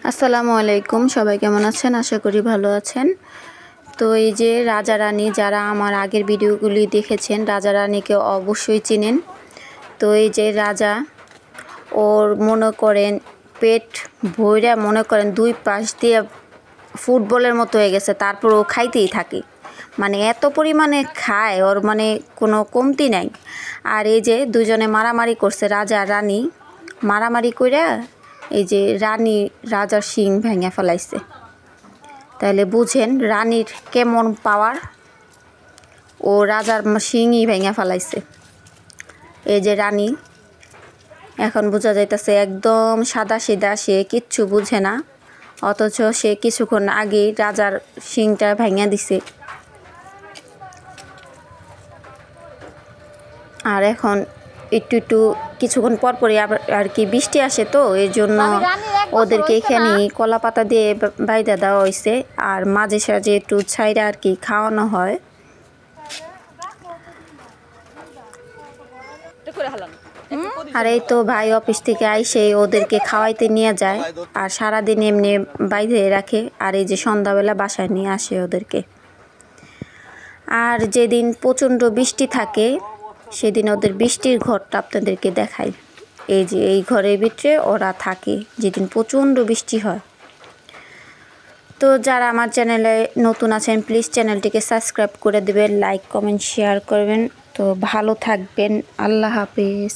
আসসালামু আলাইকুম, সবাই কেমন আছেন? আশা করি ভালো আছেন। তো এই যে রাজা রানী, যারা আমার আগের ভিডিওগুলি দেখেছেন রাজা রানীকে অবশ্যই চিনেন। তো এই যে রাজা, ওর মনে করেন পেট ভইরা, মনে করেন দুই পাশ দিয়ে ফুটবলের মতো হয়ে গেছে, তারপর ও খাইতেই থাকে। মানে এত পরিমাণে খায়, ওর মানে কোনো কমতি নাই। আর এই যে দুজনে মারামারি করছে, রাজা আর রানী মারামারি কইরা এই যে রানী রাজার শিং ভেঙে ফেলাইছে। তাহলে বুঝেন রানীর কেমন পাওয়ার, ও রাজার শিংই ভেঙে ফেলাইছে। এই যে রানী এখন বোঝা যাইতেছে একদম সাদা সিধা, সে কিচ্ছু বুঝে না, অথচ সে কিছুক্ষণ আগেই রাজার শিংটা ভেঙে দিছে। আর এখন একটু কিছুক্ষণ পরপরই আর কি বৃষ্টি আসে, তো এর জন্য ওদেরকে এখানে কলা পাতা দিয়ে বাইদা দেওয়া হয়েছে, আর মাঝে সাঝে একটু ছাইরা আর কি খাওয়ানো হয়। আর এই তো ভাই অফিস থেকে আইসে ওদেরকে খাওয়াইতে নিয়ে যায়, আর সারাদিন এমনি বাইরে রাখে, আর এই যে সন্ধ্যাবেলা বাসায় নিয়ে আসে ওদেরকে। আর যেদিন প্রচণ্ড বৃষ্টি থাকে সেদিন ওদের বৃষ্টির ঘরটা আপনাদেরকে দেখাই। এই যে এই ঘরের ভিতরে ওরা থাকে যেদিন প্রচণ্ড বৃষ্টি হয়। তো যারা আমার চ্যানেলে নতুন আছেন প্লিজ চ্যানেলটিকে সাবস্ক্রাইব করে দেবেন, লাইক কমেন্ট শেয়ার করবেন। তো ভালো থাকবেন, আল্লাহ হাফেজ।